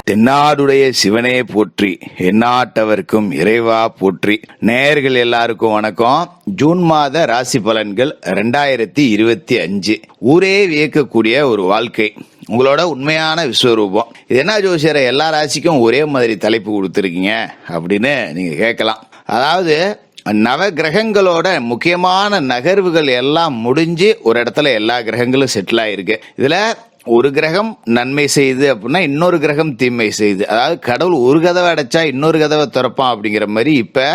தென்னாடுடைய சிவனே போற்றி, எந்நாட்டவர்க்கும் இறைவா போற்றி. நேயர்கள் எல்லாருக்கும் வணக்கம். ஜூன் மாத ராசி பலன்கள் 2025. ஊரே வியக்கக்கூடிய ஒரு வாழ்க்கை, உங்களோட உண்மையான விஸ்வரூபம். இது என்ன ஜோசியரை எல்லா ராசிக்கும் ஒரே மாதிரி தலைப்பு கொடுத்துருக்கீங்க அப்படின்னு நீங்க கேட்கலாம். அதாவது நவ கிரகங்களோட முக்கியமான நகர்வுகள் எல்லாம் முடிஞ்சு ஒரு இடத்துல எல்லா கிரகங்களும் செட்டில் ஆயிருக்கு. இதுல ஒரு கிரகம் நன்மை செய்யுது அப்படின்னா இன்னொரு கிரகம் தீமை செய்யுது. அதாவது கடவுள் ஒரு கதவை அடைச்சா இன்னொரு கதவை திறப்பான் அப்படிங்கிற மாதிரி இப்ப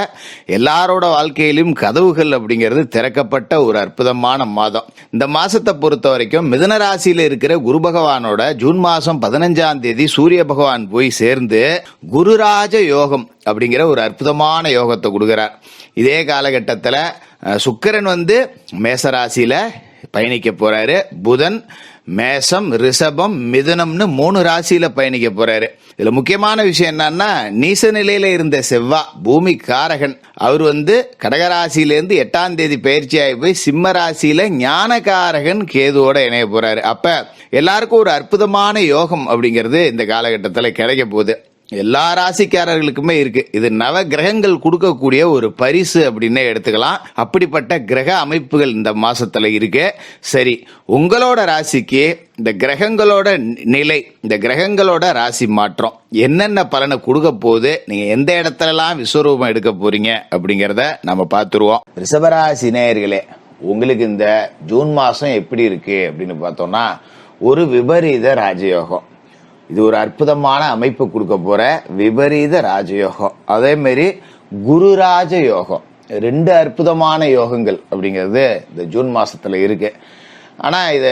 எல்லாரோட வாழ்க்கையிலும் கதவுகள் அப்படிங்கிறது திறக்கப்பட்ட ஒரு அற்புதமான மாதம். இந்த மாசத்தை பொறுத்த வரைக்கும் மிதுன ராசியில இருக்கிற குரு பகவானோட ஜூன் மாசம் 15ஆம் தேதி சூரிய பகவான் போய் சேர்ந்து குருராஜ யோகம் அப்படிங்கிற ஒரு அற்புதமான யோகத்தை கொடுக்கிறார். இதே காலகட்டத்தில் சுக்கிரன் மேசராசியில பயணிக்க போறாரு. புதன் மேசம், ரிஷபம், மிதுனம்னு 3 ராசியில பயணிக்க போறாரு. இதுல முக்கியமான விஷயம் என்னன்னா, நீச நிலையில இருந்த செவ்வாய் பூமி காரகன் அவர் கடகராசியிலிருந்து 8ஆம் தேதி பயிற்சியாகி போய் சிம்ம ராசியில ஞானகாரகன் கேதுவோட இணைய போறாரு. அப்ப எல்லாருக்கும் ஒரு அற்புதமான யோகம் அப்படிங்கிறது இந்த காலகட்டத்தில் கிடைக்க போகுது. எல்லா ராசிக்காரர்களுக்குமே இருக்கு. இது நவ கிரகங்கள் கொடுக்கக்கூடிய ஒரு பரிசு அப்படின்னு எடுத்துக்கலாம். அப்படிப்பட்ட கிரக அமைப்புகள் இந்த மாசத்துல இருக்கு. சரி, உங்களோட ராசிக்கு இந்த கிரகங்களோட நிலை, இந்த கிரகங்களோட ராசி மாற்றம் என்னென்ன பலனை கொடுக்க போகுது, நீங்க எந்த இடத்துலலாம் விஸ்வரூபம் எடுக்க போறீங்க அப்படிங்கறத நம்ம பார்த்துருவோம். ரிஷபராசி நேயர்களே, உங்களுக்கு இந்த ஜூன் மாசம் எப்படி இருக்கு அப்படின்னு பார்த்தோம்னா, ஒரு விபரீத ராஜயோகம். இது ஒரு அற்புதமான அமைப்பு கொடுக்க போற விபரீத ராஜயோகம். அதே மாதிரி குருராஜ யோகம், 2 அற்புதமான யோகங்கள் அப்படிங்கிறது இந்த ஜூன் மாசத்துல இருக்கு. ஆனா இத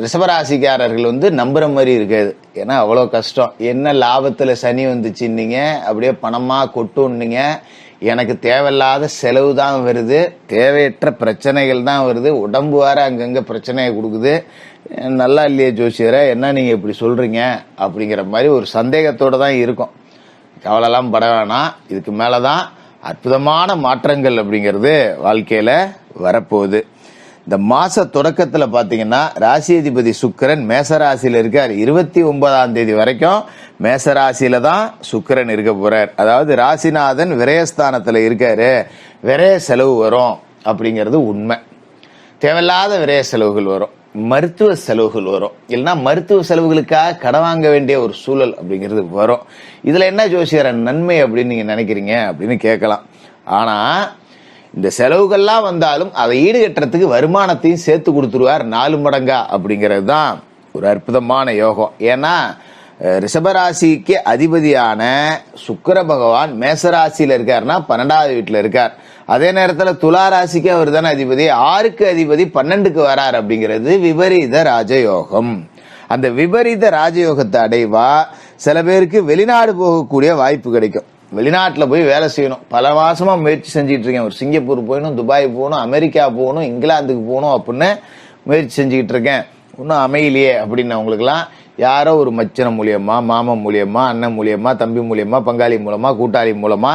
ரிஷபராசிக்காரர்கள் நம்புற மாதிரி இருக்காது. ஏன்னா அவ்வளோ கஷ்டம். என்ன லாபத்துல சனி வந்துச்சுன்னீங்க, அப்படியே பணமா கொட்டுன்னீங்க, எனக்கு தேவையில்லாத செலவு தான் வருது, தேவையற்ற பிரச்சனைகள் தான் வருது, உடம்பு வேற அங்கங்க பிரச்சனையை கொடுக்குது, நல்லா இல்லையே ஜோசியரை, என்ன நீங்க இப்படி சொல்றீங்க அப்படிங்கிற மாதிரி ஒரு சந்தேகத்தோட தான் இருக்கும். கவலைலாம் பட வேணாம். இதுக்கு மேலதான் அற்புதமான மாற்றங்கள் அப்படிங்கிறது வாழ்க்கையில வரப்போகுது. இந்த மாச தொடக்கத்துல பாத்தீங்கன்னா ராசி அதிபதி சுக்கிரன் மேசராசியில இருக்கார். 29ஆம் தேதி வரைக்கும் மேசராசியில தான் சுக்கிரன் இருக்க போறார். அதாவது ராசிநாதன் விரயஸ்தானத்துல இருக்காரு. விரய செலவு வரும் அப்படிங்கிறது உண்மை. தேவையில்லாத விரய செலவுகள் வரும், மருத்துவ செலவுகள் வரும், இல்லைன்னா மருத்துவ செலவுகளுக்காக கடன் வாங்க வேண்டிய ஒரு சூழல் அப்படிங்கிறது வரும். இதுல என்ன ஜோசியர நன்மை அப்படின்னு நீங்க நினைக்கிறீங்க அப்படின்னு கேட்கலாம். ஆனா இந்த செலவுகள்லாம் வந்தாலும் அதை ஈடுகட்டுறதுக்கு வருமானத்தையும் சேர்த்து கொடுத்துருவார் 4 மடங்கா அப்படிங்கிறது தான் ஒரு அற்புதமான யோகம். ஏன்னா ரிஷபராசிக்கு அதிபதியான சுக்கிர பகவான் மேசராசியில இருக்காருன்னா 12வது வீட்டுல இருக்கார். அதே நேரத்தில் துலா ராசிக்கு அவர் தானே அதிபதி, 6க்கு அதிபதி 12க்கு வரார் அப்படிங்கிறது விபரீத ராஜயோகம். அந்த விபரீத ராஜயோகத்தை அடைவா சில பேருக்கு வெளிநாடு போகக்கூடிய வாய்ப்பு கிடைக்கும். வெளிநாட்டில் போய் வேலை செய்யணும், பல மாசமா முயற்சி செஞ்சுட்டு இருக்கேன், ஒரு சிங்கப்பூர் போகணும், துபாய் போகணும், அமெரிக்கா போகணும், இங்கிலாந்துக்கு போகணும் அப்படின்னு முயற்சி செஞ்சுக்கிட்டு இருக்கேன், இன்னும் அமையிலையே அப்படின்னவங்களுக்குலாம் யாரோ ஒரு மச்சனம் மூலியமா, மாமன் மூலியமா, அண்ணன் மூலியமா, தம்பி மூலியமா, பங்காளி மூலமா, கூட்டாளி மூலமா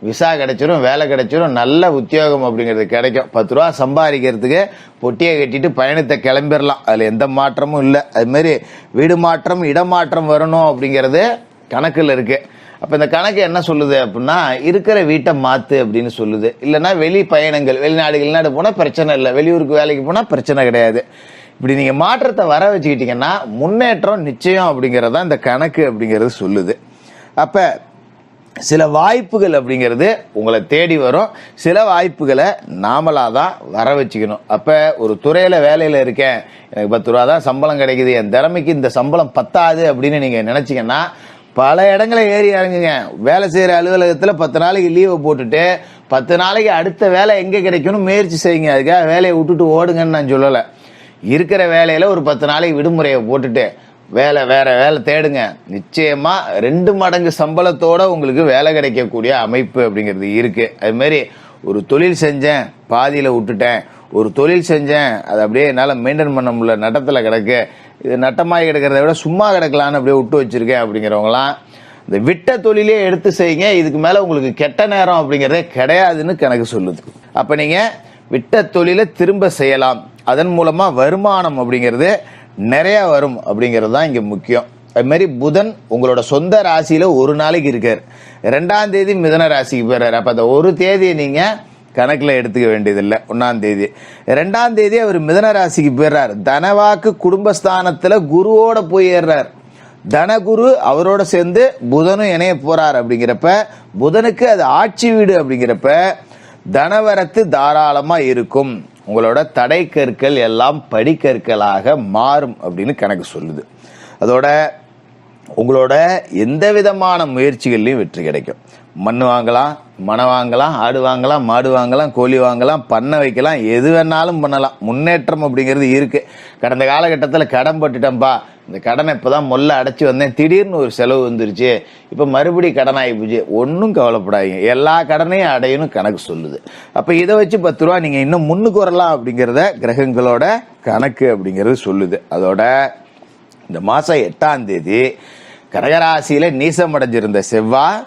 விசா கிடைச்சிரும், வேலை கிடைச்சிரும், நல்ல உத்தியோகம் அப்படிங்கிறது கிடைக்கும். 10 ரூபா சம்பாதிக்கிறதுக்கு பொட்டியை கட்டிட்டு பயணத்தை கிளம்பிடலாம். அதுல எந்த மாற்றமும் இல்லை. அது மாதிரி வீடு மாற்றம், இடமாற்றம் வரணும் அப்படிங்கிறது கணக்குல இருக்கு. அப்ப இந்த கணக்கு என்ன சொல்லுது அப்படின்னா, இருக்கிற வீட்டை மாத்து அப்படின்னு சொல்லுது. இல்லைன்னா வெளி பயணங்கள், வெளிநாடு போனா பிரச்சனை இல்லை, வெளியூருக்கு வேலைக்கு போனா பிரச்சனை கிடையாது. இப்படி நீங்க மாற்றத்தை வர வச்சுக்கிட்டீங்கன்னா முன்னேற்றம் நிச்சயம் அப்படிங்கறத இந்த கணக்கு அப்படிங்கிறது சொல்லுது. அப்ப சில வாய்ப்புகள் அப்படிங்கிறது உங்களை தேடி வரும். சில வாய்ப்புகளை நாமளாதான் வர வச்சுக்கணும். அப்ப ஒரு துறையில வேலையில இருக்கேன், எனக்கு 10 ரூபா தான் சம்பளம் கிடைக்குது, என் திறமைக்கு இந்த சம்பளம் பத்தாது அப்படின்னு நீங்க நினைச்சீங்கன்னா பல இடங்களை ஏறி இறங்குங்க. வேலை செய்யற அலுவலகத்துல 10 நாளைக்கு லீவை போட்டுட்டு 10 நாளைக்கு அடுத்த வேலை எங்க கிடைக்கும்னு முயற்சி செய்யுங்க. அதுக்காக வேலையை விட்டுட்டு ஓடுங்கன்னு நான் சொல்லல. இருக்கிற வேலையில ஒரு 10 நாளைக்கு விடுமுறையை போட்டுட்டு வேற வேலை தேடுங்க. நிச்சயமா 2 மடங்கு சம்பளத்தோட உங்களுக்கு வேலை கிடைக்கக்கூடிய அமைப்பு அப்படிங்கிறது இருக்கு. அது மாதிரி ஒரு தொழில் செஞ்சேன், பாதியில விட்டுட்டேன், ஒரு தொழில் செஞ்சேன், அது அப்படியே என்னால மெயின்டைன் பண்ண முடியல, நட்டத்துல கிடக்கு, இது நட்டமாய் கிடக்கிறத விட சும்மா கிடக்கலான்னு அப்படியே விட்டு வச்சிருக்கேன் அப்படிங்கிறவங்களாம் இந்த விட்ட தொழிலே எடுத்து செய்யுங்க. இதுக்கு மேல உங்களுக்கு கெட்ட நேரம் அப்படிங்கறதே கிடையாதுன்னு கணக்கு சொல்லுது. அப்ப நீங்க விட்ட தொழிலை திரும்ப செய்யலாம். அதன் மூலமா வருமானம் அப்படிங்கிறது நிறைய வரும் அப்படிங்கிறது தான் இங்க முக்கியம். அது மாதிரி புதன் உங்களோட சொந்த ராசியில ஒரு நாளைக்கு இருக்காரு. 2ஆம் தேதி மிதுன ராசிக்கு போயிடுறாரு. அப்ப அந்த ஒரு தேதியை நீங்க கணக்குல எடுத்துக்க வேண்டியதில்லை. 1ஆம் தேதி 2ஆம் தேதி அவர் மிதுன ராசிக்கு போயிடுறாரு. தனவாக்கு குடும்பஸ்தானத்துல குருவோட போயிடுறார். தனகுரு அவரோட சேர்ந்து புதனும் இணைய போறார். அப்படிங்கிறப்ப புதனுக்கு அது ஆட்சி வீடு. அப்படிங்கிறப்ப தனவரத்து தாராளமா இருக்கும். உங்களோட தடை கற்கள் எல்லாம் படிக்கற்களாக மாறும் அப்படின்னு கணக்கு சொல்லுது. அதோட உங்களோட எந்த விதமான முயற்சிகள்லையும் வெற்றி கிடைக்கும். மண் வாங்கலாம், மனம் வாங்கலாம், ஆடு வாங்கலாம், மாடு வாங்கலாம், கோழி வாங்கலாம், பண்ண வைக்கலாம், எது வேணாலும் பண்ணலாம். முன்னேற்றம் அப்படிங்கிறது இருக்கு. கடந்த காலகட்டத்தில் கடன் பட்டுட்டேன்ப்பா, இந்த கடனை இப்பதான் மொல்ல அடைச்சி வந்தேன், திடீர்னு ஒரு செலவு வந்துருச்சு, இப்ப மறுபடியும் கடன் ஆகி போச்சு, ஒன்னும் கவலைப்படாதீங்க, எல்லா கடனையும் அடையணும் கணக்கு சொல்லுது. அப்ப இதை வச்சு 10 ரூபா நீங்க இன்னும் முன்னுக்கு வரலாம் அப்படிங்கிறத கிரகங்களோட கணக்கு அப்படிங்கிறது சொல்லுது. அதோட இந்த மாசம் 8ஆம் தேதி கடகராசியில நீசம் அடைஞ்சிருந்த செவ்வாய்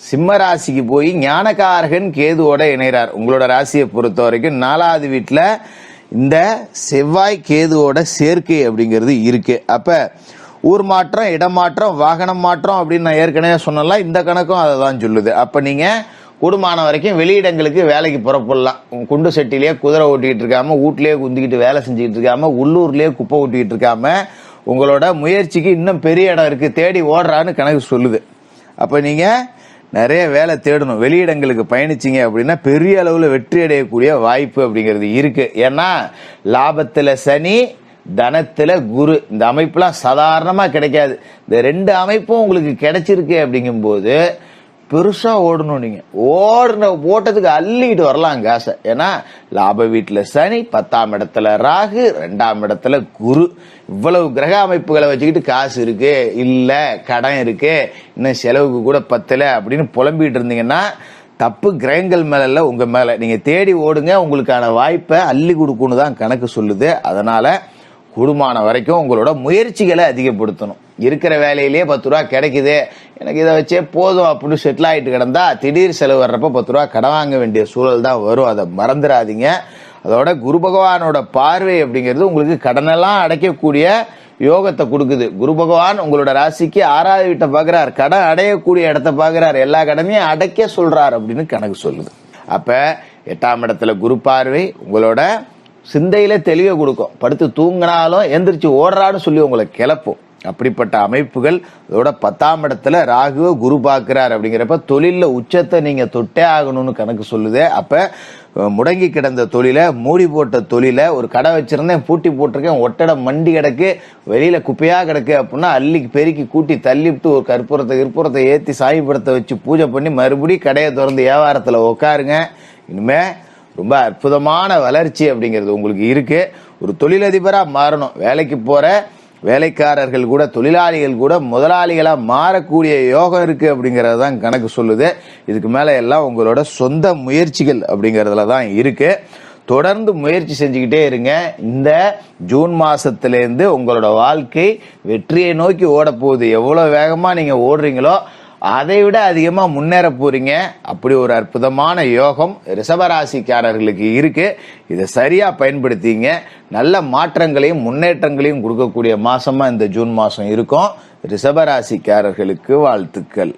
சிம்ம ராசிக்கு போய் ஞானகாரகன் கேதுவோட இணைகிறார். உங்களோட ராசியை பொறுத்த வரைக்கும் 4வது வீட்டுல இந்த செவ்வாய் கேதுவோட சேர்க்கை அப்படிங்கிறது இருக்கு. அப்ப ஊர் மாற்றம், இடமாற்றம், வாகனம் மாற்றம் அப்படின்னு நான் ஏற்கனவே சொன்னலாம். இந்த கணக்கும் அதை தான் சொல்லுது. அப்ப நீங்க கூடுமான வரைக்கும் வெளியிடங்களுக்கு வேலைக்கு புறப்படலாம். குண்டு சட்டிலேயே குதிரை ஓட்டிக்கிட்டு இருக்காம, வீட்லயே குந்திக்கிட்டு வேலை செஞ்சுக்கிட்டு இருக்காம, உள்ளூர்லயே குப்பை ஓட்டிக்கிட்டு இருக்காம, உங்களோட முயற்சிக்கு இன்னும் பெரிய இடம் இருக்கு, தேடி ஓடுறான்னு கணக்கு சொல்லுது. அப்ப நீங்க நிறைய வேலை தேடணும். வெளியிடங்களுக்கு பயணிச்சிங்க அப்படின்னா பெரிய அளவுல வெற்றி அடையக்கூடிய வாய்ப்பு அப்படிங்கிறது இருக்கு. ஏன்னா லாபத்துல சனி, தனத்துல குரு, இந்த அமைப்புலாம் சாதாரணமா கிடைக்காது. இந்த 2 அமைப்பும் உங்களுக்கு கிடைச்சிருக்கு அப்படிங்கும் போது பெருசா ஓடணும். நீங்க ஓட்டத்துக்கு அள்ளிக்கிட்டு வரலாம் காசை. ஏன்னா லாப வீட்டுல சனி, 10ஆம் இடத்துல ராகு, 2ஆம் இடத்துல குரு, இவ்வளவு கிரக அமைப்புகளை வச்சுக்கிட்டு காசு இருக்கு, இல்ல கடன் இருக்கு, இன்னும் செலவுக்கு கூட பத்தல அப்படின்னு புலம்பிட்டு இருந்தீங்கன்னா தப்பு கிரகங்கள் மேல இல்ல, உங்க மேல. நீங்க தேடி ஓடுங்க, உங்களுக்கான வாய்ப்பை அள்ளி கொடுக்கணும் தான் கணக்கு சொல்லுது. அதனால கூடுமான வரைக்கும் உங்களோட முயற்சிகளை அதிகப்படுத்தணும். இருக்கிற வேலையிலேயே 10 ரூபா கிடைக்குது, எனக்கு இதை வச்சே போதும் அப்படின்னு செட்டில் ஆகிட்டு கிடந்தா திடீர் செலவு வர்றப்ப 10 ரூபா கடன் வாங்க வேண்டிய சூழல் தான் வரும். அதை மறந்துடாதீங்க. அதோட குரு பகவானோட பார்வை அப்படிங்கிறது உங்களுக்கு கடனெல்லாம் அடைக்கக்கூடிய யோகத்தை கொடுக்குது. குரு பகவான் உங்களோட ராசிக்கு 6வது வீட்டை பாக்குறார், கடன் அடையக்கூடிய இடத்த பாக்குறார், எல்லா கடனையும் அடைக்க சொல்றார் அப்படின்னு கணக்கு சொல்லுது. அப்ப 8ஆம் இடத்துல குரு பார்வை உங்களோட சிந்தையில தெளிவை கொடுக்கும். படுத்து தூங்கினாலும் எந்திரிச்சு ஓடுறான்னு சொல்லி உங்களை கிளப்பும். அப்படிப்பட்ட அமைப்புகள். அதோட 10ஆம் இடத்துல ராகுவ குரு பார்க்கிறார். அப்படிங்கிறப்ப தொழில உச்சத்தை நீங்க தொட்டே ஆகணும்னு கணக்கு சொல்லுது. அப்ப முடங்கி கிடந்த தொழில, மூடி போட்ட தொழில, ஒரு கடை வச்சிருந்தேன் பூட்டி போட்டிருக்கேன், ஒட்டடை மண்டி கிடக்கு, வெளியில குப்பையா கிடக்கு அப்படின்னா அள்ளி பெருக்கி கூட்டி தள்ளிவிட்டு ஒரு கற்பூரத்தை ஏத்தி சாமிபடத்தை வச்சு பூஜை பண்ணி மறுபடியும் கடையை திறந்து வியாபாரத்துல உட்காருங்க. இனிமே ரொம்ப அற்புதமான வளர்ச்சி அப்படிங்கிறது உங்களுக்கு இருக்கு. ஒரு தொழிலதிபரா மாறணும். வேலைக்கு போற வேலைக்காரர்கள் கூட, தொழிலாளிகள் கூட முதலாளிகளா மாறக்கூடிய யோகம் இருக்கு அப்படிங்கறது தான் கணக்கு சொல்லுது. இதுக்கு மேல எல்லாம் உங்களோட சொந்த முயற்சிகள் அப்படிங்கறதுல தான் இருக்கு. தொடர்ந்து முயற்சி செஞ்சுக்கிட்டே இருங்க. இந்த ஜூன் மாசத்திலேருந்து உங்களோட வாழ்க்கை வெற்றியை நோக்கி ஓட போகுது. எவ்வளவு வேகமா நீங்க ஓடுறீங்களோ அதை விட அதிகமா முன்னேற போறீங்க. அப்படி ஒரு அற்புதமான யோகம் ரிஷபராசிக்காரர்களுக்கு இருக்கு. இதை சரியா பயன்படுத்திங்க. நல்ல மாற்றங்களையும் முன்னேற்றங்களையும் கொடுக்கக்கூடிய மாசமா இந்த ஜூன் மாசம் இருக்கும். ரிஷபராசிக்காரர்களுக்கு வாழ்த்துக்கள்.